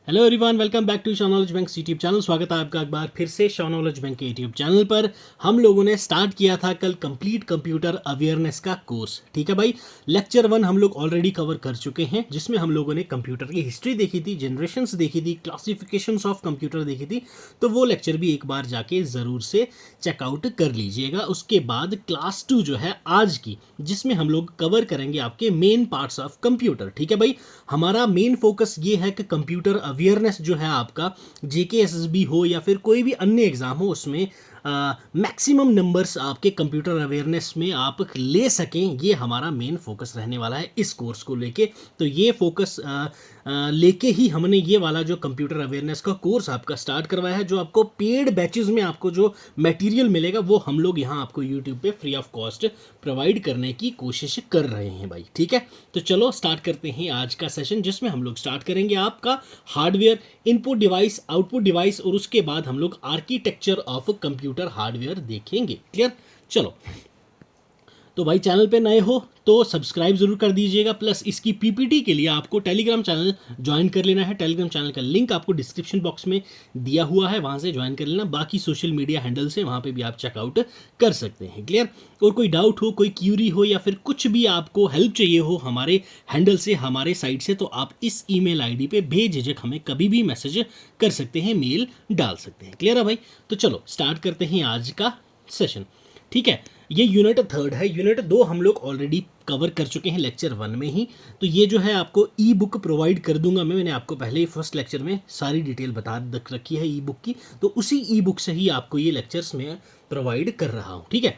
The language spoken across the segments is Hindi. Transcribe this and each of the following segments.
Hello everyone, welcome back to knowledge bank YouTube channel. स्वागत है आपका एक बार फिर से नॉलेज बैंक के यूट्यूब चैनल पर। हम लोगों ने स्टार्ट किया था कल कंप्लीट कंप्यूटर अवेयरनेस का कोर्स। ठीक है भाई, लेक्चर 1 हम लोग ऑलरेडी कवर कर चुके हैं, जिसमें हम लोगों ने कंप्यूटर की हिस्ट्री देखी थी, जनरेशंस देखी थी, क्लासिफिकेशंस ऑफ कंप्यूटर देखी थी। तो वो लेक्चर भी एक बार जाके ज़रूर से चेकआउट कर लीजिएगा। उसके बाद क्लास 2 जो है आज की, जिसमें हम लोग कवर करेंगे आपके मेन पार्ट्स ऑफ कंप्यूटर। ठीक है भाई, हमारा मेन फोकस ये है कि कंप्यूटर अवेयरनेस जो है आपका, JKSSB हो या फिर कोई भी अन्य एग्जाम हो, उसमें मैक्सिमम नंबर्स आपके कंप्यूटर अवेयरनेस में आप ले सकें, ये हमारा मेन फोकस रहने वाला है इस कोर्स को लेके। तो ये फोकस लेके ही हमने ये वाला जो कंप्यूटर अवेयरनेस का कोर्स आपका स्टार्ट करवाया है। जो आपको पेड बैचेस में आपको जो मटेरियल मिलेगा वो हम लोग यहाँ आपको यूट्यूब पे फ्री ऑफ कॉस्ट प्रोवाइड करने की कोशिश कर रहे हैं भाई। ठीक है, तो चलो स्टार्ट करते हैं आज का सेशन, जिसमें हम लोग स्टार्ट करेंगे आपका hardware, input device, output device, और उसके बाद हम लोग आर्किटेक्चर ऑफ कंप्यूटर हार्डवेयर देखेंगे। क्लियर? चलो, तो भाई चैनल पे नए हो तो सब्सक्राइब जरूर कर दीजिएगा। प्लस इसकी पीपीटी के लिए आपको टेलीग्राम चैनल ज्वाइन कर लेना है। टेलीग्राम चैनल का लिंक आपको डिस्क्रिप्शन बॉक्स में दिया हुआ है, वहाँ से ज्वाइन कर लेना। बाकी सोशल मीडिया हैंडल से वहाँ पे भी आप चेकआउट कर सकते हैं। क्लियर? और कोई डाउट हो, कोई क्यूरी हो, या फिर कुछ भी आपको हेल्प चाहिए हो हमारे हैंडल से, हमारे साइट से, तो आप इस ईमेल आईडी पे बेझिझक हमें कभी भी मैसेज कर सकते हैं, मेल डाल सकते हैं। क्लियर है भाई? तो चलो स्टार्ट करते हैं आज का सेशन। ठीक है, ये यूनिट 3 है। यूनिट 2 हम लोग ऑलरेडी कवर कर चुके हैं लेक्चर 1 में ही। तो ये जो है आपको ई बुक प्रोवाइड कर दूंगा मैंने आपको पहले ही फर्स्ट लेक्चर में सारी डिटेल बता रखी है ई बुक की, तो उसी ई बुक से ही आपको ये लेक्चर्स में प्रोवाइड कर रहा हूँ। ठीक है,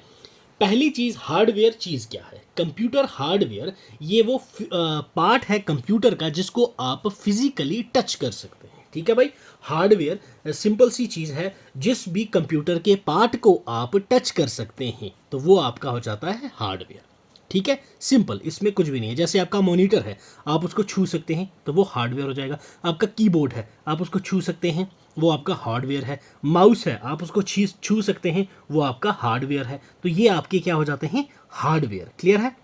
पहली चीज़, हार्डवेयर चीज़ क्या है? कंप्यूटर हार्डवेयर ये वो पार्ट है कंप्यूटर का जिसको आप फिजिकली टच कर सकते हैं। ठीक है भाई, हार्डवेयर सिंपल सी चीज़ है, जिस भी कंप्यूटर के पार्ट को आप टच कर सकते हैं तो वो आपका हो जाता है हार्डवेयर। ठीक है, सिंपल, इसमें कुछ भी नहीं है। जैसे आपका मॉनिटर है, आप उसको छू सकते हैं तो वो हार्डवेयर हो जाएगा। आपका कीबोर्ड है, आप उसको छू सकते हैं, वो आपका हार्डवेयर है। माउस है, आप उसको छू सकते हैं, वो आपका हार्डवेयर है। तो ये आपके क्या हो जाते हैं? हार्डवेयर। क्लियर है?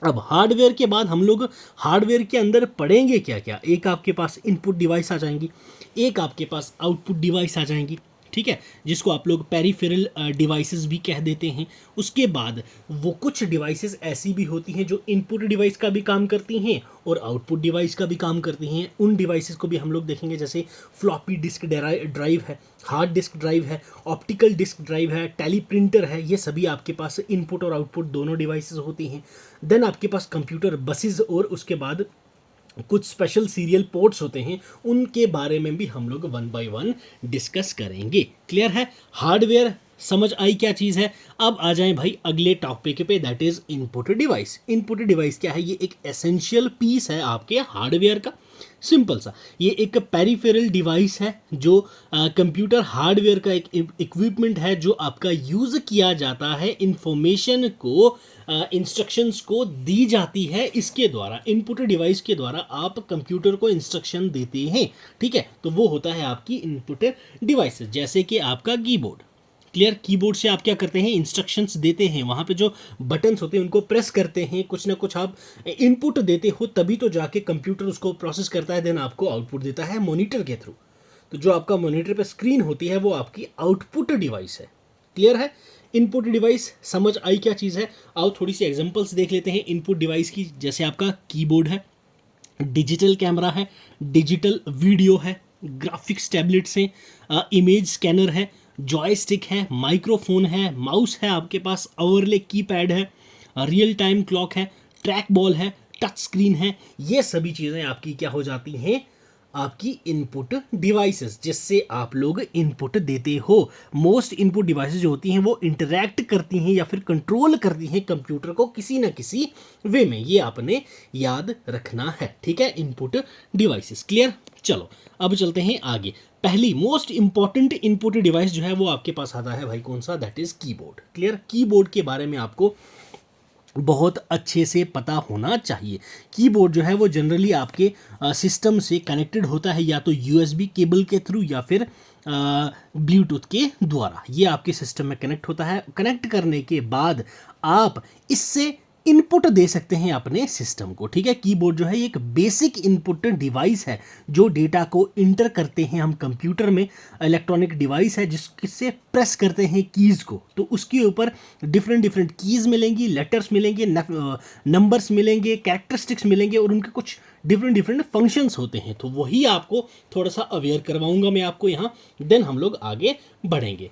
अब हार्डवेयर के बाद हम लोग हार्डवेयर के अंदर पढ़ेंगे क्या क्या? एक आपके पास इनपुट डिवाइस आ जाएंगी, एक आपके पास आउटपुट डिवाइस आ जाएंगी। ठीक है, जिसको आप लोग पेरिफेरल डिवाइसेस भी कह देते हैं। उसके बाद वो कुछ डिवाइसेस ऐसी भी होती हैं जो इनपुट डिवाइस का भी काम करती हैं और आउटपुट डिवाइस का भी काम करती हैं। उन डिवाइसेस को भी हम लोग देखेंगे, जैसे फ्लॉपी डिस्क ड्राइव है, हार्ड डिस्क ड्राइव है, ऑप्टिकल डिस्क ड्राइव है, टेली प्रिंटर है। ये सभी आपके पास इनपुट और आउटपुट दोनों डिवाइसेस होती हैं। देन आपके पास कंप्यूटर बसेस और उसके बाद कुछ स्पेशल सीरियल पोर्ट्स होते हैं, उनके बारे में भी हम लोग 1 बाय 1 डिस्कस करेंगे। क्लियर है? हार्डवेयर समझ आई क्या चीज़ है? अब आ जाएं भाई अगले टॉपिक पे, that is input device. Input device क्या है? ये एक एसेंशियल पीस है आपके हार्डवेयर का। सिंपल सा, ये एक पेरिफेरल डिवाइस है जो कंप्यूटर हार्डवेयर का एक इक्विपमेंट है, जो आपका यूज़ किया जाता है, इंफॉर्मेशन को, इंस्ट्रक्शंस को दी जाती है इसके द्वारा। इनपुट डिवाइस के द्वारा आप कंप्यूटर को इंस्ट्रक्शन देते हैं। ठीक है, तो वो होता है आपकी इनपुट डिवाइस, जैसे कि आपका कीबोर्ड। क्लियर? कीबोर्ड से आप क्या करते हैं? इंस्ट्रक्शंस देते हैं, वहाँ पे जो बटन्स होते हैं उनको प्रेस करते हैं, कुछ ना कुछ आप इनपुट देते हो, तभी तो जाके कंप्यूटर उसको प्रोसेस करता है, देन आपको आउटपुट देता है मॉनिटर के थ्रू। तो जो आपका मॉनिटर पे स्क्रीन होती है वो आपकी आउटपुट डिवाइस है। क्लियर है? इनपुट डिवाइस समझ आई क्या चीज़ है? आओ थोड़ी सी एग्जांपल्स देख लेते हैं इनपुट डिवाइस की। जैसे आपका कीबोर्ड है, डिजिटल कैमरा है, डिजिटल वीडियो है, ग्राफिक्स टैबलेट्स हैं, इमेज स्कैनर है, जॉयस्टिक है, माइक्रोफोन है, माउस है आपके पास, ओवरले कीपैड है, रियल टाइम क्लॉक है, ट्रैक बॉल है, टच स्क्रीन है। ये सभी चीज़ें आपकी क्या हो जाती हैं? आपकी इनपुट डिवाइसेस, जिससे आप लोग इनपुट देते हो। मोस्ट इनपुट डिवाइसेस जो होती हैं वो इंटरैक्ट करती हैं या फिर कंट्रोल करती हैं कंप्यूटर को किसी ना किसी वे में। ये आपने याद रखना है। ठीक है, इनपुट डिवाइसेस। क्लियर? चलो अब चलते हैं आगे। पहली मोस्ट इंपॉर्टेंट इनपुट डिवाइस जो है वो आपके पास आता है भाई, कौन सा? That is keyboard. Clear? Keyboard के बारे में आपको बहुत अच्छे से पता होना चाहिए। कीबोर्ड जो है वो जनरली आपके सिस्टम से कनेक्टेड होता है, या तो यूएसबी केबल के थ्रू या फिर ब्लूटूथ के द्वारा। ये आपके सिस्टम में कनेक्ट होता है। कनेक्ट करने के बाद आप इससे इनपुट दे सकते हैं अपने सिस्टम को, ठीक है। कीबोर्ड जो है एक बेसिक इनपुट डिवाइस है जो डेटा को इंटर करते हैं हम कंप्यूटर में, इलेक्ट्रॉनिक डिवाइस है जिससे प्रेस करते हैं कीज़ को, तो उसके ऊपर डिफरेंट डिफरेंट कीज़ मिलेंगी, लेटर्स मिलेंगे, नंबर्स मिलेंगे, कैरेक्टरिस्टिक्स मिलेंगे और उनके कुछ डिफरेंट डिफरेंट फंक्शंस होते हैं। तो वही आपको थोड़ा सा अवेयर करवाऊंगा मैं आपको यहाँ, देन हम लोग आगे बढ़ेंगे।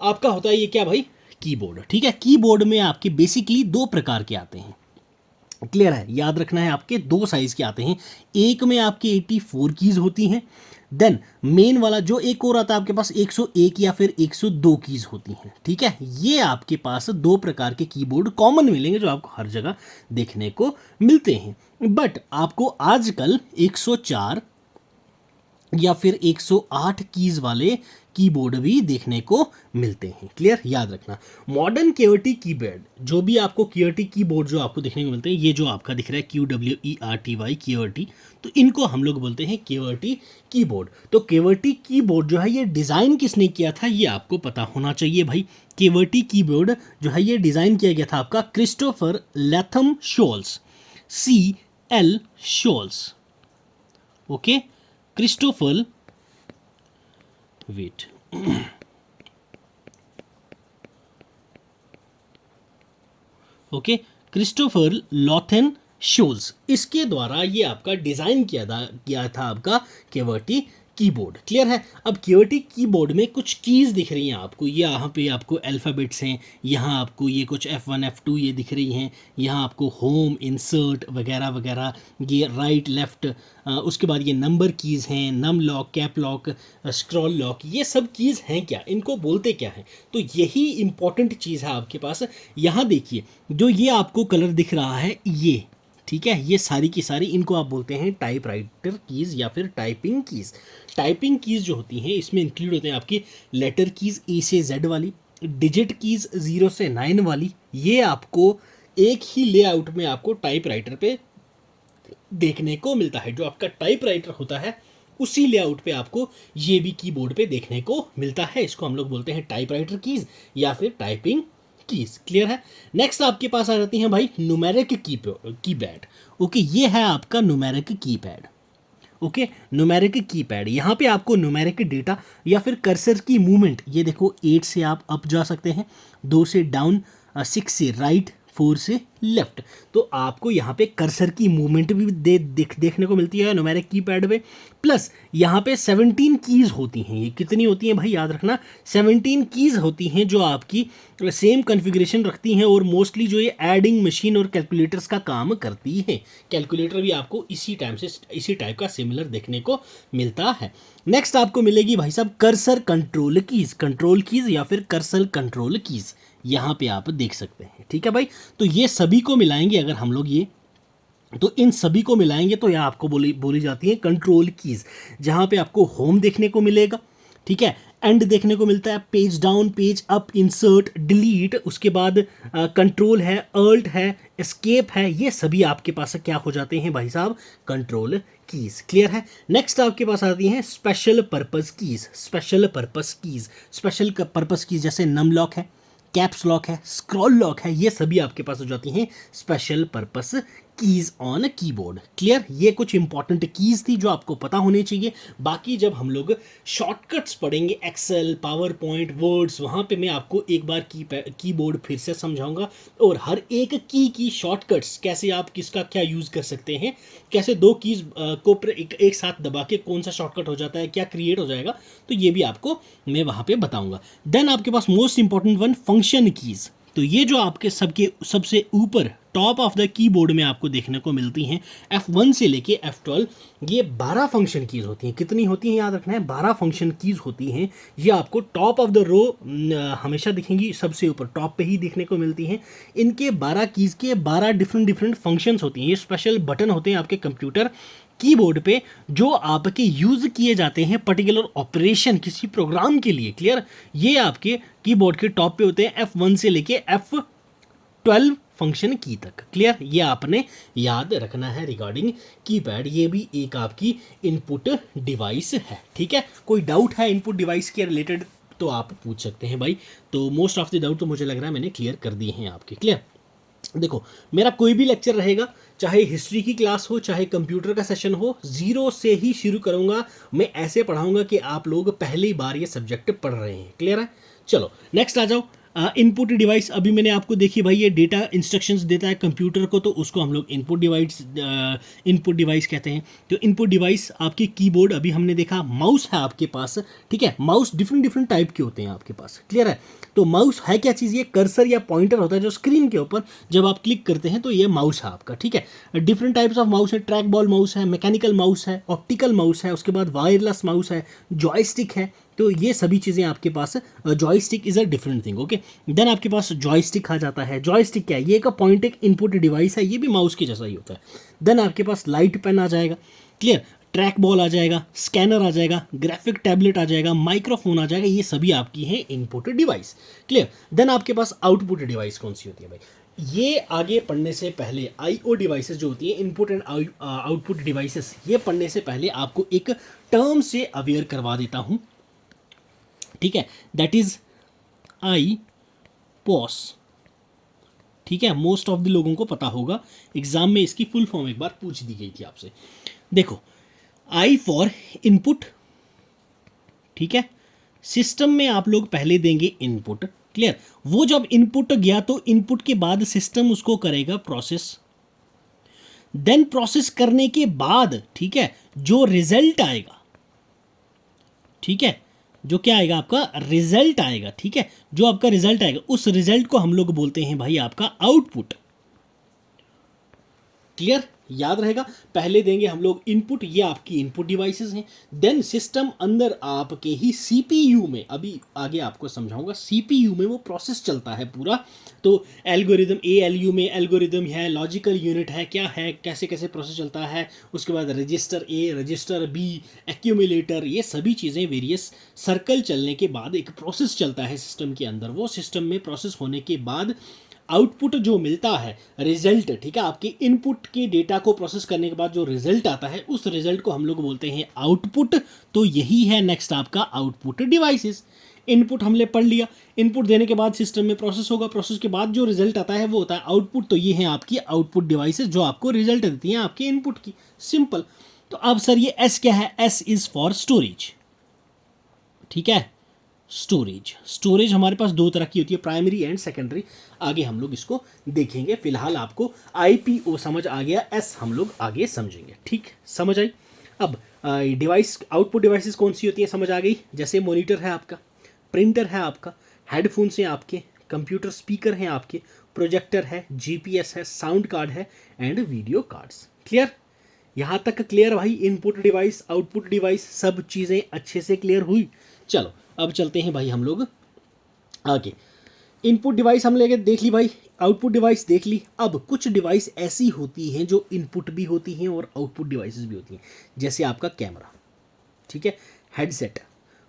आपका होता है ये क्या भाई, कीबोर्ड, ठीक है। कीबोर्ड में आपके बेसिकली दो प्रकार के आते हैं, क्लियर है, याद रखना है, आपके दो साइज के आते हैं। एक में आपके 84 कीज होती हैं, देन मेन वाला जो एक और आता है आपके पास 101 या फिर 102 कीज होती हैं, ठीक है। ये आपके पास दो प्रकार के कीबोर्ड कॉमन मिलेंगे जो आपको हर जगह देखने को मिलते हैं, बट आपको आजकल 104 या फिर 108 कीज वाले कीबोर्ड भी देखने को मिलते हैं, क्लियर, याद रखना। मॉडर्न QWERTY कीबोर्ड, जो भी आपको QWERTY कीबोर्ड जो आपको देखने को मिलते हैं, ये जो आपका दिख रहा है QWERTY QWERTY, तो इनको हम लोग बोलते हैं QWERTY कीबोर्ड। तो QWERTY कीबोर्ड जो है ये डिज़ाइन किसने किया था ये आपको पता होना चाहिए भाई। QWERTY कीबोर्ड जो है ये डिज़ाइन किया गया था आपका Christopher Latham Sholes, CL Sholes, okay, Christopher, wait, okay, Christopher Latham Sholes, इसके द्वारा ये आपका डिज़ाइन किया था आपका QWERTY कीबोर्ड, क्लियर है। अब QWERTY कीबोर्ड में कुछ कीज़ दिख रही हैं आपको, ये यहाँ पे आपको अल्फ़ाबेट्स हैं, यहाँ आपको ये कुछ F1 F2 ये दिख रही हैं, यहाँ आपको होम, इंसर्ट वगैरह वगैरह, ये राइट लेफ़्ट, उसके बाद ये नंबर कीज़ हैं, num lock, cap lock, scroll lock, ये सब कीज़ हैं क्या, इनको बोलते क्या हैं। तो यही इंपॉर्टेंट चीज़ है आपके पास। यहाँ देखिए जो ये आपको कलर दिख रहा है ये, ठीक है, ये सारी की सारी इनको आप बोलते हैं टाइपराइटर कीज़ या फिर टाइपिंग कीज़। टाइपिंग कीज़ जो होती हैं इसमें इंक्लूड होते हैं आपकी लेटर कीज़ A से Z वाली, डिजिट कीज़ 0 से 9 वाली, ये आपको एक ही लेआउट में आपको टाइपराइटर पे देखने को मिलता है। जो आपका टाइपराइटर होता है उसी लेआउट पे आपको ये भी कीबोर्ड पे देखने को मिलता है। इसको हम लोग बोलते हैं टाइपराइटर कीज़ या फिर टाइपिंग कीज, क्लियर है। नेक्स्ट आपके पास आ जाती हैं भाई न्यूमेरिक कीपैड, ओके, ये है आपका numeric keypad, okay, numeric keypad. यहाँ पे आपको न्यूमेरिक डेटा या फिर कर्सर की मूवमेंट, ये देखो 8 से आप अप जा सकते हैं, 2 से डाउन, 6 से राइट, 4 से लेफ्ट, तो आपको यहाँ पे कर्सर की मूवमेंट भी देखने को मिलती है न्यूमेरिक कीपैड पे। प्लस यहाँ पे 17 कीज़ होती हैं, ये कितनी होती हैं भाई याद रखना, 17 कीज़ होती हैं जो आपकी सेम कॉन्फ़िगरेशन रखती हैं और मोस्टली जो ये एडिंग मशीन और कैलकुलेटर्स का काम करती है। कैलकुलेटर भी आपको इसी टाइप का सिमिलर देखने को मिलता है। नेक्स्ट आपको मिलेगी भाई साहब कर्सर कंट्रोल कीज़ या फिर कर्सर कंट्रोल कीज़, यहाँ पे आप देख सकते हैं, ठीक है भाई। तो ये सभी को मिलाएंगे अगर हम लोग ये, तो इन सभी को मिलाएंगे तो यह आपको बोली जाती है कंट्रोल कीज़, जहाँ पे आपको होम देखने को मिलेगा, ठीक है, एंड देखने को मिलता है, page down, page up, insert, delete, उसके बाद कंट्रोल है, अल्ट है, एस्केप है, ये सभी आपके पास क्या हो जाते हैं भाई साहब, कंट्रोल कीज़, क्लियर है। नेक्स्ट आपके पास आती हैं स्पेशल पर्पस कीज़, जैसे नम लॉक है, कैप्स लॉक है, स्क्रॉल लॉक है, ये सभी आपके पास हो जाती हैं special purpose keys on keyboard, clear. ये कुछ इंपॉर्टेंट कीज़ थी जो आपको पता होनी चाहिए। बाकी जब हम लोग शॉर्टकट्स पढ़ेंगे, एक्सेल, पावर पॉइंट, वर्ड्स, वहाँ पे मैं आपको एक बार कीबोर्ड फिर से समझाऊंगा और हर एक की शॉर्टकट्स कैसे आप किसका क्या यूज़ कर सकते हैं, कैसे दो कीज़ को एक साथ दबा के कौन सा शॉर्टकट हो जाता है, क्या क्रिएट हो जाएगा, तो ये भी आपको मैं वहाँ पे बताऊँगा। देन आपके पास most important one function keys, तो ये जो आपके सबसे ऊपर टॉप ऑफ द कीबोर्ड में आपको देखने को मिलती हैं F1 से लेके F12, ये 12 फंक्शन कीज़ होती हैं। कितनी होती हैं याद रखना है, 12 फंक्शन कीज़ होती हैं। ये आपको टॉप ऑफ द रो हमेशा दिखेंगी, सबसे ऊपर टॉप पे ही देखने को मिलती हैं। इनके 12 कीज़ के 12 डिफरेंट फंक्शंस होती हैं। ये स्पेशल बटन होते हैं आपके कंप्यूटर कीबोर्ड पे जो आपके यूज़ किए जाते हैं पर्टिकुलर ऑपरेशन किसी प्रोग्राम के लिए, क्लियर। ये आपके कीबोर्ड के टॉप पे होते हैं F1 से लेके F12 फंक्शन की तक, क्लियर। ये आपने याद रखना है रिगार्डिंग कीपैड। ये भी एक आपकी इनपुट डिवाइस है, ठीक है। कोई डाउट है इनपुट डिवाइस के रिलेटेड तो आप पूछ सकते हैं भाई। तो मोस्ट ऑफ द डाउट तो मुझे लग रहा है मैंने क्लियर कर दिए हैं आपके, क्लियर। देखो, मेरा कोई भी लेक्चर रहेगा, चाहे हिस्ट्री की क्लास हो, चाहे कंप्यूटर का सेशन हो, ज़ीरो से ही शुरू करूँगा। मैं ऐसे पढ़ाऊँगा कि आप लोग पहली बार ये सब्जेक्ट पढ़ रहे हैं। क्लियर है? चलो नेक्स्ट आ जाओ। इनपुट डिवाइस अभी मैंने आपको देखी भाई, ये डेटा इंस्ट्रक्शंस देता है कंप्यूटर को, तो उसको हम लोग इनपुट डिवाइस कहते हैं। तो इनपुट डिवाइस आपके कीबोर्ड, अभी हमने देखा माउस है आपके पास, ठीक है। माउस डिफरेंट डिफरेंट टाइप के होते हैं आपके पास। क्लियर है? तो माउस है क्या चीज़? ये कर्सर या पॉइंटर होता है जो स्क्रीन के ऊपर जब आप क्लिक करते हैं तो ये माउस है आपका, ठीक है। डिफरेंट टाइप्स ऑफ माउस है, ट्रैक बॉल माउस है, मैकेनिकल माउस है, ऑप्टिकल माउस है, उसके बाद वायरलेस माउस है, जॉयस्टिक है। तो ये सभी चीज़ें आपके पास, joystick is a different thing. Okay, then आपके पास जॉयस्टिक आ जाता है। जॉयस्टिक क्या है? ये एक पॉइंट एक इनपुट डिवाइस है, ये भी माउस के जैसा ही होता है। देन आपके पास लाइट पेन आ जाएगा। क्लियर? ट्रैक बॉल आ जाएगा, स्कैनर आ जाएगा, ग्राफिक टैबलेट आ जाएगा, माइक्रोफोन आ जाएगा, ये सभी आपकी हैं इनपुट डिवाइस। क्लियर? देन आपके पास आउटपुट डिवाइस कौन सी होती है भाई? ये आगे पढ़ने से पहले आईओ डिवाइसेस जो होती हैं, इनपुट एंड आउटपुट डिवाइसेस, ये पढ़ने से पहले आपको एक टर्म से अवेयर करवा देता हूं, ठीक है। दैट इज आई पॉस, ठीक है। मोस्ट ऑफ द लोगों को पता होगा, एग्जाम में इसकी फुल फॉर्म एक बार पूछ दी गई थी आपसे। देखो, आई फॉर इनपुट, ठीक है। सिस्टम में आप लोग पहले देंगे इनपुट। क्लियर? वो जब इनपुट गया तो इनपुट के बाद सिस्टम उसको करेगा प्रोसेस। देन प्रोसेस करने के बाद, ठीक है, जो रिजल्ट आएगा, ठीक है, जो क्या आएगा आपका रिजल्ट आएगा, ठीक है, जो आपका रिजल्ट आएगा उस रिजल्ट को हम लोग बोलते हैं भाई आपका आउटपुट। क्लियर? याद रहेगा, पहले देंगे हम लोग इनपुट, ये आपकी इनपुट डिवाइसेस हैं। देन सिस्टम अंदर आपके ही सीपीयू में, अभी आगे आपको समझाऊंगा, सीपीयू में वो प्रोसेस चलता है पूरा। तो एल्गोरिदम, एएलयू में एल्गोरिदम है, लॉजिकल यूनिट है, क्या है, कैसे कैसे प्रोसेस चलता है। उसके बाद रजिस्टर ए, रजिस्टर बी, एक्यूमुलेटर, ये सभी चीज़ें वेरियस सर्कल चलने के बाद एक प्रोसेस चलता है सिस्टम के अंदर। वो सिस्टम में प्रोसेस होने के बाद आउटपुट जो मिलता है, रिजल्ट, ठीक है, आपके इनपुट के डेटा को प्रोसेस करने के बाद जो रिजल्ट आता है, उस रिजल्ट को हम लोग बोलते हैं आउटपुट। तो यही है नेक्स्ट आपका आउटपुट डिवाइसेस। इनपुट हमने पढ़ लिया, इनपुट देने के बाद सिस्टम में प्रोसेस होगा, प्रोसेस के बाद जो रिजल्ट आता है वो होता है आउटपुट। तो ये है आपकी आउटपुट डिवाइसेस जो आपको रिजल्ट देती हैं आपके इनपुट की। सिंपल। तो अब सर ये एस क्या है? एस इज फॉर स्टोरेज, ठीक है। स्टोरेज, स्टोरेज हमारे पास दो तरह की होती है, प्राइमरी एंड सेकेंडरी। आगे हम लोग इसको देखेंगे, फिलहाल आपको आईपीओ समझ आ गया, एस हम लोग आगे समझेंगे। ठीक, समझ आई? अब डिवाइस, आउटपुट डिवाइसेस कौन सी होती है समझ आ गई। जैसे मॉनिटर है आपका, प्रिंटर है आपका, हेडफोन्स हैं आपके, कंप्यूटर स्पीकर हैं आपके, प्रोजेक्टर है, जीपीएस है, साउंड कार्ड है एंड वीडियो कार्ड्स। क्लियर? यहाँ तक क्लियर भाई? इनपुट डिवाइस, आउटपुट डिवाइस, सब चीज़ें अच्छे से क्लियर हुई। चलो अब चलते हैं भाई हम लोग आगे। इनपुट डिवाइस हम लेके देख ली भाई, आउटपुट डिवाइस देख ली। अब कुछ डिवाइस ऐसी होती हैं जो इनपुट भी होती हैं और आउटपुट डिवाइसेस भी होती हैं। जैसे आपका कैमरा, ठीक है, हेडसेट,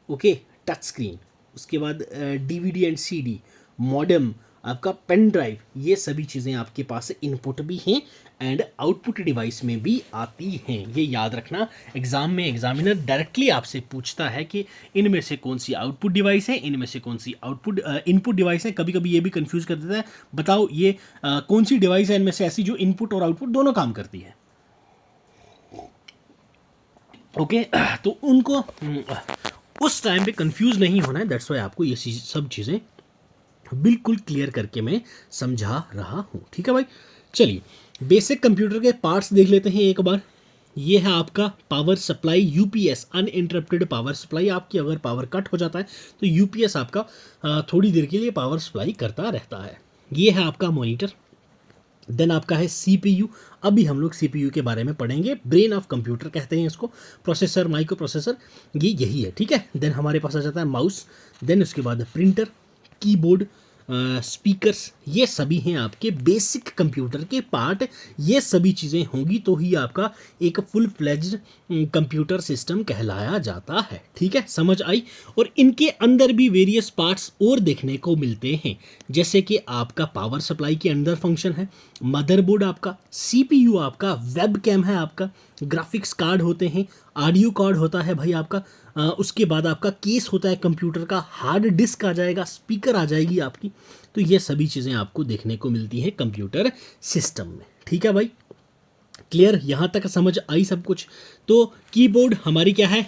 ओके, टच स्क्रीन, उसके बाद डीवीडी एंड सीडी, मॉडेम, आपका पेन ड्राइव, ये सभी चीज़ें आपके पास इनपुट भी हैं एंड आउटपुट डिवाइस में भी आती हैं। ये याद रखना, एग्जाम में एग्जामिनर डायरेक्टली आपसे पूछता है कि इनमें से कौन सी आउटपुट डिवाइस है, इनमें से कौन सी इनपुट डिवाइस है। कभी कभी ये भी कंफ्यूज कर देता है, बताओ ये कौन सी डिवाइस है इनमें से ऐसी जो इनपुट और आउटपुट दोनों काम करती है। ओके, तो उनको उस टाइम पे कंफ्यूज नहीं होना है, दैट्स वाई आपको ये सब चीज़ें बिल्कुल क्लियर करके मैं समझा रहा हूँ। ठीक है भाई, चलिए बेसिक कंप्यूटर के पार्ट्स देख लेते हैं एक बार। ये है आपका power supply, UPS, uninterrupted power supply. आपकी अगर पावर कट हो जाता है तो यूपीएस आपका थोड़ी देर के लिए पावर सप्लाई करता रहता है। ये है आपका मॉनिटर। देन आपका है सीपीयू। अभी हम लोग सीपीयू के बारे में पढ़ेंगे, ब्रेन ऑफ कंप्यूटर कहते हैं इसको, प्रोसेसर, माइक्रो प्रोसेसर, ये यही है। ठीक है, देन हमारे पास आ जाता है माउस, देन उसके बाद प्रिंटर, कीबोर्ड, स्पीकर्स, ये सभी हैं आपके बेसिक कंप्यूटर के पार्ट। ये सभी चीज़ें होंगी तो ही आपका एक फुल फ्लेज्ड कंप्यूटर सिस्टम कहलाया जाता है। ठीक है, समझ आई? और इनके अंदर भी वेरियस पार्ट्स और देखने को मिलते हैं, जैसे कि आपका पावर सप्लाई के अंदर फंक्शन है, मदरबोर्ड आपका, सीपीयू आपका, वेब कैम है आपका, ग्राफिक्स कार्ड होते हैं, ऑडियो कार्ड होता है भाई आपका, उसके बाद आपका केस होता है कंप्यूटर का, हार्ड डिस्क आ जाएगा, स्पीकर आ जाएगी आपकी। तो ये सभी चीज़ें आपको देखने को मिलती हैं कंप्यूटर सिस्टम में। ठीक है भाई, क्लियर, यहाँ तक समझ आई सब कुछ। तो कीबोर्ड हमारी क्या है,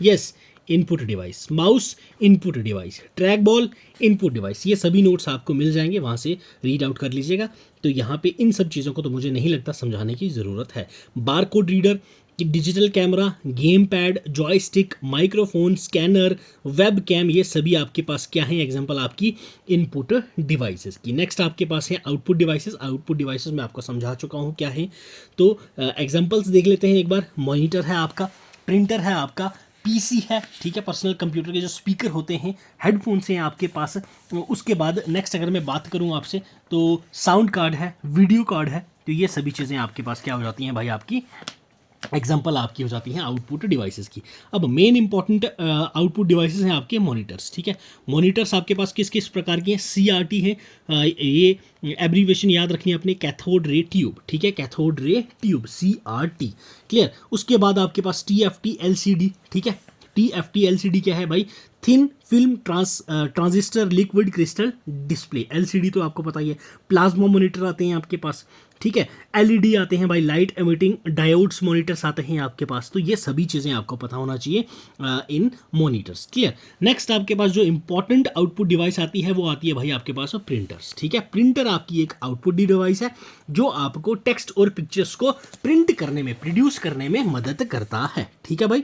yes, input device, mouse input device, track ball input device, ये सभी नोट्स आपको मिल जाएंगे, वहाँ से रीड आउट कर लीजिएगा। तो यहाँ पे इन सब चीज़ों को तो मुझे नहीं लगता समझाने की ज़रूरत है। Barcode reader, digital camera, game pad, joystick, microphone, scanner, web cam, ये सभी आपके पास क्या है, एग्जांपल आपकी इनपुट डिवाइसेस की। नेक्स्ट आपके पास है आउटपुट डिवाइसेस। आउटपुट डिवाइसेस मैं आपको समझा चुका हूँ क्या है, तो एग्जांपल्स देख लेते हैं एक बार। मॉनिटर है आपका, प्रिंटर है आपका, पीसी है, ठीक है, पर्सनल कंप्यूटर के जो स्पीकर होते हैं, हेडफोन्स हैं आपके पास। उसके बाद नेक्स्ट अगर मैं बात करूं आपसे तो साउंड कार्ड है, वीडियो कार्ड है। तो ये सभी चीज़ें आपके पास क्या हो जाती हैं भाई, आपकी एग्जाम्पल आपकी हो जाती हैं आउटपुट डिवाइसेस की। अब मेन इंपॉर्टेंट आउटपुट डिवाइसेस हैं आपके मॉनिटर्स। ठीक है, मॉनिटर्स आपके पास किस किस प्रकार की हैं, सीआरटी है, ये एब्रीवेशन याद रखनी है अपने, कैथोड रे ट्यूब। ठीक है, cathode ray tube, CRT, clear. उसके बाद आपके पास टीएफटी एलसीडी। ठीक है, टीएफटी एलसीडी क्या है भाई, thin film transistor liquid crystal display. LCD तो आपको पता ही है। प्लाज्मा मॉनिटर आते हैं आपके पास, ठीक है, एलईडी आते हैं भाई, लाइट एमिटिंग डायोड्स मॉनिटर्स आते हैं आपके पास। तो ये सभी चीज़ें आपको पता होना चाहिए इन मॉनिटर्स, क्लियर। नेक्स्ट आपके पास जो इंपॉर्टेंट आउटपुट डिवाइस आती है वो आती है भाई आपके पास प्रिंटर्स। ठीक है, प्रिंटर आपकी एक आउटपुट डिवाइस है जो आपको टेक्स्ट और पिक्चर्स को प्रिंट करने में, प्रोड्यूस करने में मदद करता है। ठीक है भाई,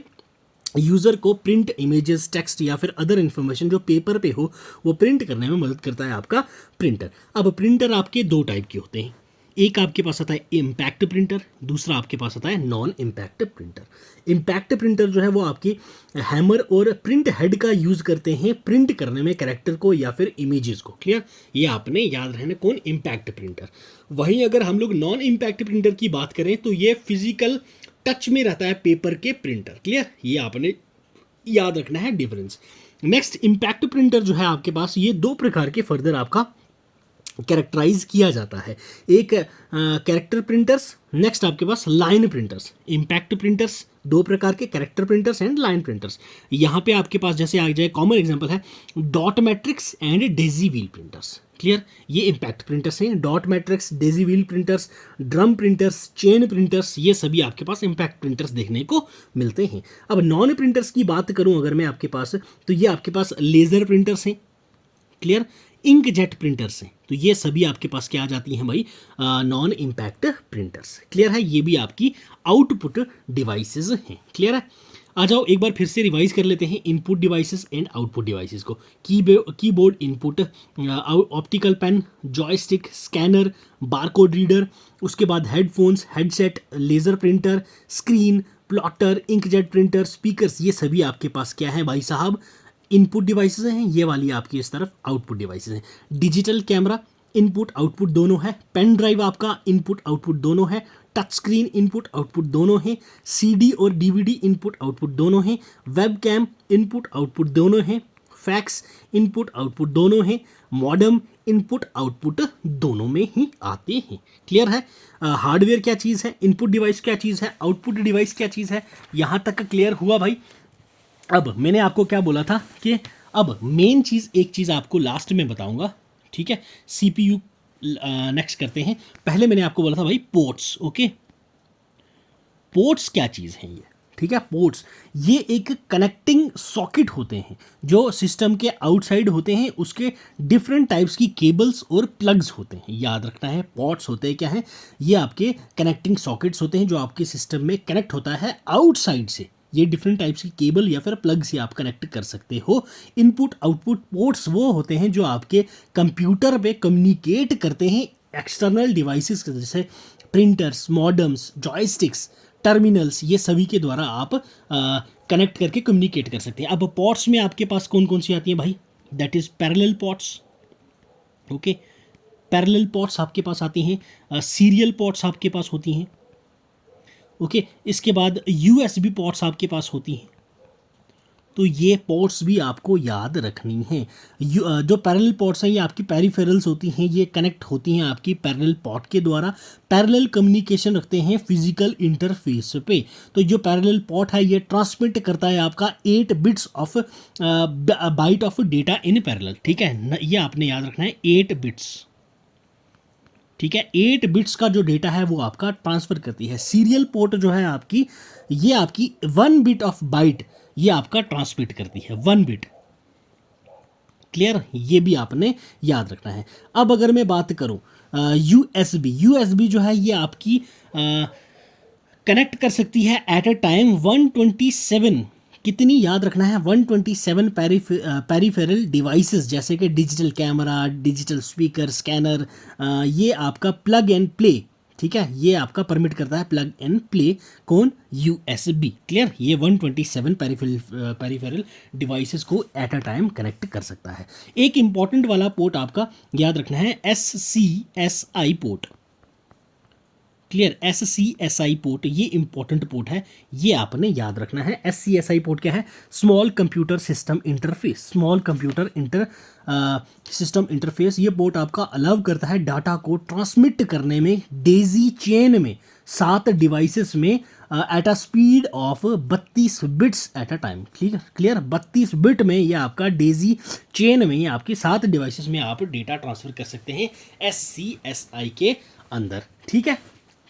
यूज़र को प्रिंट इमेजेस, टेक्स्ट या फिर अदर इन्फॉर्मेशन जो पेपर पे हो वो प्रिंट करने में मदद करता है आपका प्रिंटर। अब प्रिंटर आपके दो टाइप के होते हैं, एक आपके पास आता है इम्पैक्ट प्रिंटर, दूसरा आपके पास आता है non impact printer. Impact printer जो है वो आपकी हैमर और प्रिंट हेड का यूज़ करते हैं प्रिंट करने में कैरेक्टर को या फिर इमेजेस को, क्लियर। ये आपने याद रहना कौन, इम्पैक्ट प्रिंटर। वहीं अगर हम लोग नॉन इम्पैक्ट प्रिंटर की बात करें तो ये फिजिकल टच में रहता है पेपर के प्रिंटर, क्लियर। ये आपने याद रखना है डिफरेंस। नेक्स्ट इम्पैक्ट प्रिंटर जो है आपके पास, ये दो प्रकार के फर्दर आपका कैरेक्टराइज किया जाता है। एक कैरेक्टर प्रिंटर्स, नेक्स्ट आपके पास लाइन प्रिंटर्स। इम्पैक्ट प्रिंटर्स दो प्रकार के, character printers and line printers. यहाँ पे आपके पास जैसे आ जाए कॉमन एग्जांपल है dot matrix and Daisy wheel printers, clear. ये इम्पैक्ट प्रिंटर्स हैं। Dot matrix, Daisy wheel printers, drum printers, chain printers, ये सभी आपके पास इम्पैक्ट प्रिंटर्स देखने को मिलते हैं। अब नॉन प्रिंटर्स की बात करूं अगर मैं आपके पास, तो ये आपके पास लेजर प्रिंटर्स हैं, क्लियर, इंक जेट प्रिंटर्स हैं। तो ये सभी आपके पास क्या आ जाती हैं भाई, नॉन इम्पैक्ट प्रिंटर्स, क्लियर है। ये भी आपकी आउटपुट डिवाइसेस हैं, क्लियर है। आ जाओ एक बार फिर से रिवाइज कर लेते हैं input devices and output devices को। Keyboard input, optical pen, joystick, scanner, barcode reader, उसके बाद headphones, headset, laser printer, screen, plotter, inkjet printer, speakers, ये सभी आपके पास क्या है भाई साहब, इनपुट डिवाइसेस हैं। ये वाली आपकी इस तरफ आउटपुट डिवाइसेस हैं। डिजिटल कैमरा इनपुट आउटपुट दोनों है, पेन ड्राइव आपका इनपुट आउटपुट दोनों है, टच स्क्रीन इनपुट आउटपुट दोनों हैं, सीडी और डीवीडी इनपुट आउटपुट दोनों हैं, वेब कैम इनपुट आउटपुट दोनों हैं, फैक्स इनपुट आउटपुट दोनों हैं, मॉडेम इनपुट आउटपुट दोनों में ही आते हैं, क्लियर है। हार्डवेयर क्या चीज़ है, इनपुट डिवाइस क्या चीज़ है, आउटपुट डिवाइस क्या चीज़ है, यहाँ तक क्लियर हुआ भाई। अब मैंने आपको क्या बोला था कि अब मेन चीज़, एक चीज़ आपको लास्ट में बताऊंगा, ठीक है। सीपीयू नेक्स्ट करते हैं। पहले मैंने आपको बोला था भाई पोर्ट्स, ओके। पोर्ट्स क्या चीज़ है ये, ठीक है। पोर्ट्स ये एक कनेक्टिंग सॉकेट होते हैं जो सिस्टम के आउटसाइड होते हैं, उसके डिफरेंट टाइप्स की केबल्स और प्लग्स होते हैं, याद रखना है। पोर्ट्स होते हैं क्या है, ये आपके कनेक्टिंग सॉकेट्स होते हैं जो आपके सिस्टम में कनेक्ट होता है आउटसाइड से। ये डिफरेंट टाइप्स की केबल या फिर प्लग से आप कनेक्ट कर सकते हो। इनपुट आउटपुट पोर्ट्स वो होते हैं जो आपके कंप्यूटर पे कम्युनिकेट करते हैं एक्सटर्नल डिवाइसेस जैसे प्रिंटर्स, मॉडेम्स, जॉयस्टिक्स, टर्मिनल्स, ये सभी के द्वारा आप कनेक्ट करके कम्युनिकेट कर सकते हैं। अब पोर्ट्स में आपके पास कौन कौन सी आती हैं भाई, that is parallel ports, okay. Parallel ports आपके पास आती हैं, सीरियल पोर्ट्स आपके पास होती हैं, ओके। इसके बाद यूएसबी पोर्ट्स आपके पास होती हैं, तो ये पोर्ट्स भी आपको याद रखनी है। जो पैरेलल पोर्ट्स हैं ये आपकी पेरिफेरल्स होती हैं, ये कनेक्ट होती हैं आपकी पैरेलल पोर्ट के द्वारा, पैरेलल कम्युनिकेशन रखते हैं फिजिकल इंटरफेस पे। तो जो पैरेलल पोर्ट है ये ट्रांसमिट करता है आपका 8 bits of bite of data in parallel, ठीक है, ये आपने याद रखना है 8 बिट्स, ठीक है। 8 बिट्स का जो डेटा है वो आपका ट्रांसफर करती है। सीरियल पोर्ट जो है आपकी, ये आपकी 1 बिट ऑफ बाइट ये आपका ट्रांसमिट करती है, 1 बिट। क्लियर, ये भी आपने याद रखना है। अब अगर मैं बात करूं यूएसबी जो है ये आपकी कनेक्ट कर सकती है एट अ टाइम 127, कितनी याद रखना है, 127 पेरिफेरल डिवाइसेस, जैसे कि digital camera, digital speaker, scanner, ये आपका प्लग एंड प्ले, ठीक है, ये आपका परमिट करता है प्लग एंड प्ले, कौन, यूएसबी। क्लियर, ये 127 पेरिफेरल डिवाइसेस को एट अ टाइम कनेक्ट कर सकता है। एक इंपॉर्टेंट वाला पोर्ट आपका याद रखना है SCSI port. Clear, SCSI port ये इंपॉर्टेंट पोर्ट है, ये आपने याद रखना है। SCSI पोर्ट क्या है, small computer system interface, small computer system interface. ये पोर्ट आपका अलाउ करता है डाटा को ट्रांसमिट करने में डेजी चेन में 7 डिवाइसेस में at a speed of 32 bits at a time. Clear, 32 bit में ये आपका डेजी चेन में ये आपकी 7 डिवाइसेस में आप डेटा ट्रांसफर कर सकते हैं SCSI के अंदर, ठीक है।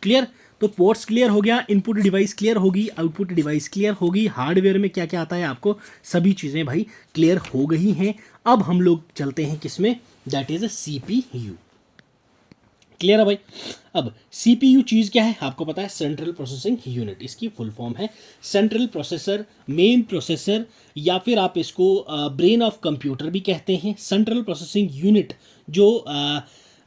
क्लियर, तो पोर्ट्स क्लियर हो गया, इनपुट डिवाइस क्लियर होगी, आउटपुट डिवाइस क्लियर होगी, हार्डवेयर में क्या क्या आता है आपको सभी चीज़ें भाई क्लियर हो गई हैं। अब हम लोग चलते हैं किसमें, दैट इज CPU। क्लियर है भाई। अब CPU चीज़ क्या है आपको पता है, सेंट्रल प्रोसेसिंग यूनिट, इसकी फुल फॉर्म है सेंट्रल प्रोसेसर, मेन प्रोसेसर, या फिर आप इसको ब्रेन ऑफ कंप्यूटर भी कहते हैं। सेंट्रल प्रोसेसिंग यूनिट जो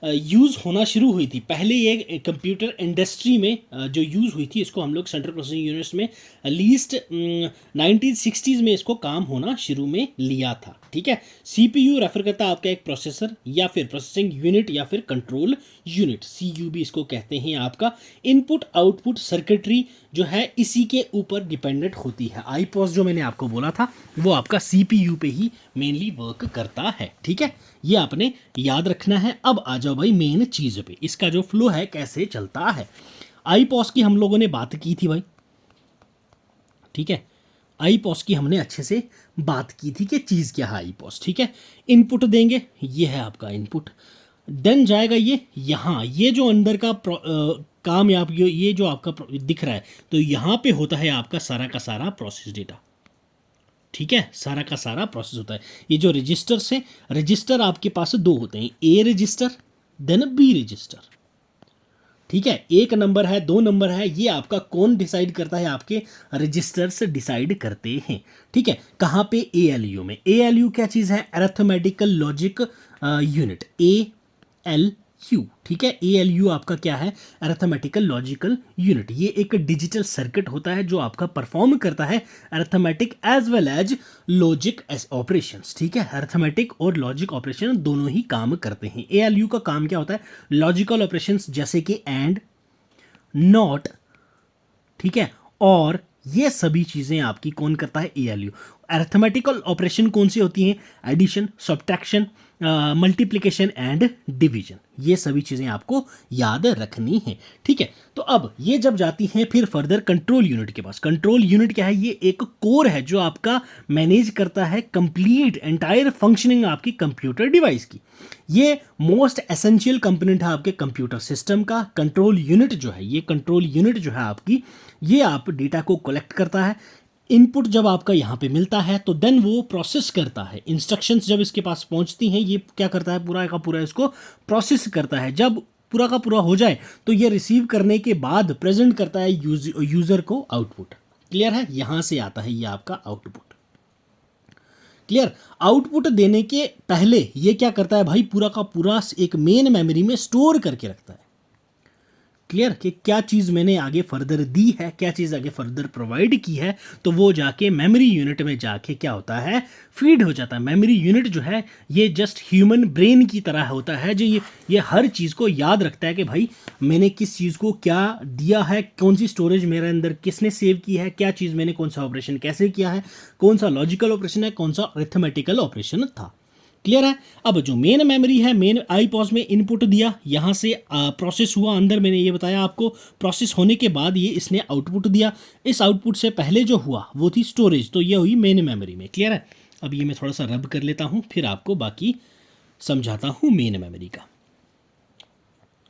यूज़ होना शुरू हुई थी पहले, ये कंप्यूटर इंडस्ट्री में जो यूज़ हुई थी, इसको हम लोग सेंट्रल प्रोसेसिंग यूनिट्स में लीस्ट 1960s में इसको काम होना शुरू में लिया था, ठीक है। CPU रेफर करता है आपका एक प्रोसेसर या फिर प्रोसेसिंग यूनिट या फिर कंट्रोल यूनिट, CU भी इसको कहते हैं। आपका इनपुट आउटपुट सर्किटरी जो है इसी के ऊपर डिपेंडेंट होती है। आईपॉस जो मैंने आपको बोला था वो आपका CPU पे ही मेनली वर्क करता है, ठीक है, ये आपने याद रखना है। अब आ जाओ भाई मेन चीज़ पे, इसका जो फ्लो है कैसे चलता है। आईपॉस की हम लोगों ने बात की थी भाई, ठीक है, आईपॉस की हमने अच्छे से बात की थी कि चीज़ क्या है आईपॉस, ठीक है। इनपुट देंगे, ये है आपका इनपुट, देन जाएगा ये यहाँ, ये जो अंदर का काम ये जो आपका दिख रहा है, तो यहाँ पे होता है आपका सारा का सारा प्रोसेस डेटा, ठीक है, सारा का सारा प्रोसेस होता है। ये जो रजिस्टर से, रजिस्टर आपके पास 2 होते हैं, A register then B register, ठीक है, 1 नंबर है 2 नंबर है, ये आपका कौन डिसाइड करता है, आपके रजिस्टर्स डिसाइड करते हैं, ठीक है। कहाँ पे, ALU में। ALU क्या चीज़ है, अरिथमेटिकल लॉजिक यूनिट, ALU, ठीक है। ALU आपका क्या है, अरिथमेटिकल लॉजिकल यूनिट। ये एक डिजिटल सर्किट होता है जो आपका परफॉर्म करता है arithmetic as well as logic operations, ठीक है। अरिथमेटिक और लॉजिक ऑपरेशन दोनों ही काम करते हैं। ALU का काम क्या होता है, लॉजिकल ऑपरेशंस जैसे कि एंड, नॉट, ठीक है, और ये सभी चीज़ें आपकी कौन करता है, ALU। अरिथमेटिकल ऑपरेशन कौन सी होती हैं, addition, subtraction, multiplication and division, ये सभी चीज़ें आपको याद रखनी है, ठीक है। तो अब ये जब जाती हैं फिर फर्दर कंट्रोल यूनिट के पास। कंट्रोल यूनिट क्या है, ये एक कोर है जो आपका मैनेज करता है कंप्लीट एंटायर फंक्शनिंग आपकी कंप्यूटर डिवाइस की। ये मोस्ट एसेंशियल कंपोनेंट है आपके कंप्यूटर सिस्टम का। कंट्रोल यूनिट जो है, ये कंट्रोल यूनिट जो है आपकी, ये आप डेटा को कलेक्ट करता है। इनपुट जब आपका यहाँ पे मिलता है तो देन वो प्रोसेस करता है, इंस्ट्रक्शंस जब इसके पास पहुँचती हैं ये क्या करता है, पूरा का पूरा इसको प्रोसेस करता है। जब पूरा का पूरा हो जाए तो ये रिसीव करने के बाद प्रेजेंट करता है यूज़र को आउटपुट। क्लियर है, यहाँ से आता है ये आपका आउटपुट। क्लियर, आउटपुट देने के पहले ये क्या करता है भाई, पूरा का पूरा एक मेन मेमोरी में स्टोर करके रखता है। क्लियर, कि क्या चीज़ मैंने आगे फर्दर दी है, क्या चीज़ आगे फर्दर प्रोवाइड की है, तो वो जाके मेमोरी यूनिट में जाके क्या होता है, फीड हो जाता है। मेमोरी यूनिट जो है ये जस्ट ह्यूमन ब्रेन की तरह होता है, जो ये हर चीज़ को याद रखता है कि भाई मैंने किस चीज़ को क्या दिया है, कौन सी स्टोरेज मेरे अंदर किसने सेव की है, क्या चीज़ मैंने कौन सा ऑपरेशन कैसे किया है, कौन सा लॉजिकल ऑपरेशन है, कौन सा अरिथमेटिकल ऑपरेशन था। क्लियर है। अब जो मेन मेमोरी है, मेन आईपॉस में इनपुट दिया, यहाँ से प्रोसेस हुआ अंदर, मैंने ये बताया आपको, प्रोसेस होने के बाद ये इसने आउटपुट दिया, इस आउटपुट से पहले जो हुआ वो थी स्टोरेज, तो ये हुई मेन मेमोरी में। क्लियर है। अब ये मैं थोड़ा सा रब कर लेता हूँ, फिर आपको बाकी समझाता हूँ मेन मेमोरी का।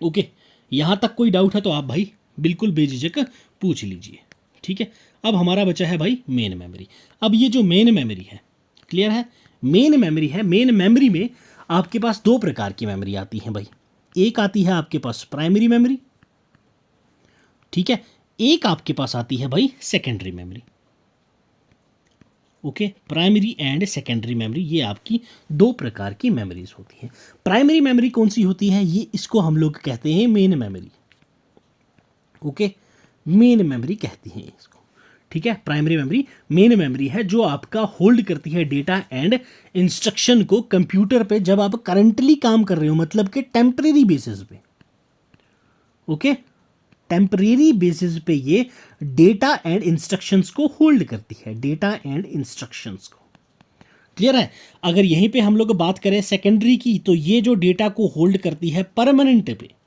ओके, यहाँ तक कोई डाउट है तो आप भाई बिल्कुल बेझिझक पूछ लीजिए। ठीक है। अब हमारा बचा है भाई मेन मेमोरी। अब ये जो मेन मेमोरी है, क्लियर है, मेन मेमोरी है, मेन मेमोरी में आपके पास दो प्रकार की मेमोरी आती है भाई। एक आती है आपके पास प्राइमरी मेमोरी, ठीक है, एक आपके पास आती है भाई secondary memory. Okay, primary and secondary memory, ये आपकी दो प्रकार की मेमोरीज होती हैं। प्राइमरी मेमोरी कौन सी होती है, ये इसको हम लोग कहते हैं main memory. Okay, main memory कहती हैं इसको। ठीक है, प्राइमरी मेमोरी मेन मेमोरी है जो आपका होल्ड करती है डेटा एंड इंस्ट्रक्शन को कंप्यूटर पे जब आप करंटली काम कर रहे हो, मतलब कि टेम्परेरी बेसिस पे। ओके, टेम्परेरी बेसिस पे ये डेटा एंड इंस्ट्रक्शंस को होल्ड करती है, डेटा एंड इंस्ट्रक्शंस को। क्लियर है। अगर यहीं पे हम लोग बात करें सेकेंडरी की, तो ये जो डेटा को होल्ड करती है परमानेंट पे,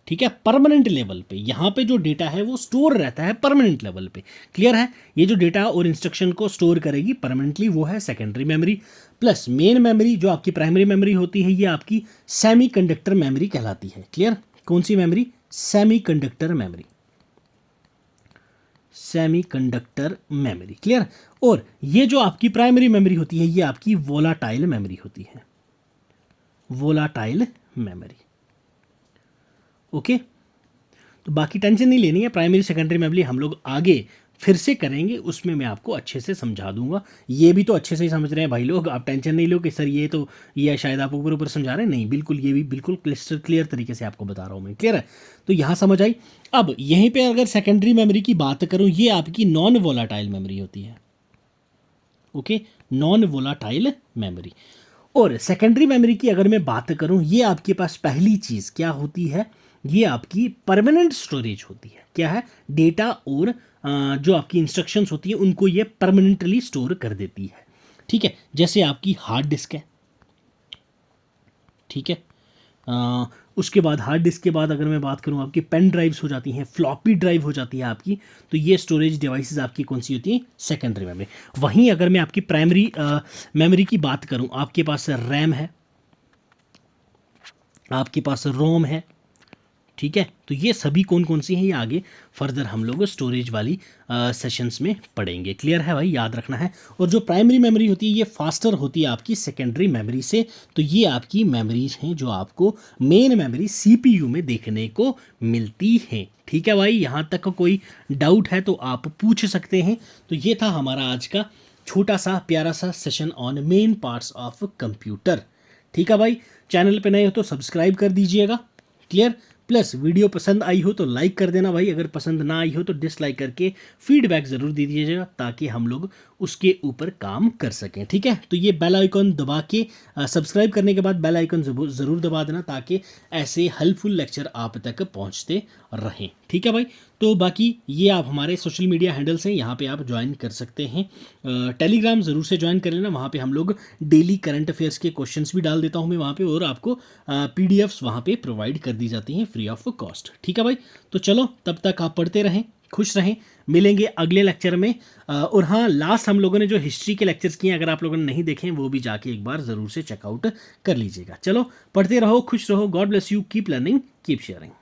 ठीक है, परमानेंट लेवल पे। यहाँ पे जो डेटा है वो स्टोर रहता है परमानेंट लेवल पे। क्लियर है। ये जो डेटा और इंस्ट्रक्शन को स्टोर करेगी परमानेंटली, वो है secondary memory. Plus main memory जो आपकी प्राइमरी मेमोरी होती है, ये आपकी सेमी कंडक्टर मेमोरी कहलाती है। क्लियर, कौन सी memory, semiconductor memory, semiconductor memory. Clear. और ये जो आपकी प्राइमरी मेमोरी होती है, ये आपकी वोलाटाइल मेमोरी होती है, वोलाटाइल मेमोरी। ओके, तो बाकी टेंशन नहीं लेनी है, प्राइमरी सेकेंडरी मेमोरी हम लोग आगे फिर से करेंगे, उसमें मैं आपको अच्छे से समझा दूंगा। ये भी तो अच्छे से ही समझ रहे हैं भाई लोग, आप टेंशन नहीं लो कि सर ये तो ये शायद आप ऊपर ऊपर समझा रहे हैं, नहीं, बिल्कुल ये भी बिल्कुल क्लियर तरीके से आपको बता रहा हूँ मैं। क्लियर है, तो यहाँ समझ आई। अब यहीं पे अगर सेकेंडरी मेमोरी की बात करूँ, ये आपकी नॉन वोलाटाइल मेमोरी होती है। Okay, non volatile memory. और सेकेंडरी मेमोरी की अगर मैं बात करूँ, ये आपके पास पहली चीज़ क्या होती है, ये आपकी परमानेंट स्टोरेज होती है। क्या है, डेटा और जो आपकी इंस्ट्रक्शंस होती है उनको ये परमानेंटली स्टोर कर देती है। ठीक है, जैसे आपकी हार्ड डिस्क है। ठीक है, उसके बाद हार्ड डिस्क के बाद अगर मैं बात करूं, आपकी पेन ड्राइव्स हो जाती हैं, फ्लॉपी ड्राइव हो जाती है आपकी, तो ये स्टोरेज डिवाइसेस आपकी कौन सी होती हैं, सेकेंडरी मेमोरी। वहीं अगर मैं आपकी प्राइमरी मेमोरी की बात करूं, आपके पास रैम है, आपके पास रोम है। ठीक है, तो ये सभी कौन कौन सी हैं, ये आगे फर्दर हम लोग स्टोरेज वाली सेशंस में पढ़ेंगे। क्लियर है भाई, याद रखना है। और जो प्राइमरी मेमोरी होती है ये फास्टर होती है आपकी सेकेंडरी मेमोरी से, तो ये आपकी मेमोरीज हैं जो आपको मेन मेमोरी सीपीयू में देखने को मिलती हैं। ठीक है भाई, यहाँ तक कोई डाउट है तो आप पूछ सकते हैं। तो ये था हमारा आज का छोटा सा प्यारा सा session on main parts of computer. ठीक है भाई, चैनल पे नए हो तो सब्सक्राइब कर दीजिएगा। क्लियर, प्लस वीडियो पसंद आई हो तो लाइक कर देना भाई, अगर पसंद ना आई हो तो डिसलाइक करके फीडबैक ज़रूर दे दीजिएगा, ताकि हम लोग उसके ऊपर काम कर सकें। ठीक है, तो ये बेल आइकन दबा के सब्सक्राइब करने के बाद बेल आइकन ज़रूर दबा देना, ताकि ऐसे हेल्पफुल लेक्चर आप तक पहुंचते रहें। ठीक है भाई, तो बाकी ये आप हमारे सोशल मीडिया हैंडल्स हैं, यहाँ पे आप ज्वाइन कर सकते हैं। टेलीग्राम ज़रूर से ज्वाइन कर लेना, वहाँ पे हम लोग डेली करंट अफेयर्स के क्वेश्चंस भी डाल देता हूँ मैं वहाँ पे, और आपको PDFs वहाँ पे प्रोवाइड कर दी जाती हैं फ्री ऑफ कॉस्ट। ठीक है भाई, तो चलो तब तक आप पढ़ते रहें, खुश रहें, मिलेंगे अगले लेक्चर में। और हाँ, लास्ट हम लोगों ने जो हिस्ट्री के लेक्चर्स किए, अगर आप लोगों ने नहीं देखे वो भी जाके एक बार ज़रूर से चेकआउट कर लीजिएगा। चलो पढ़ते रहो, खुश रहो, God bless you, keep learning, keep sharing.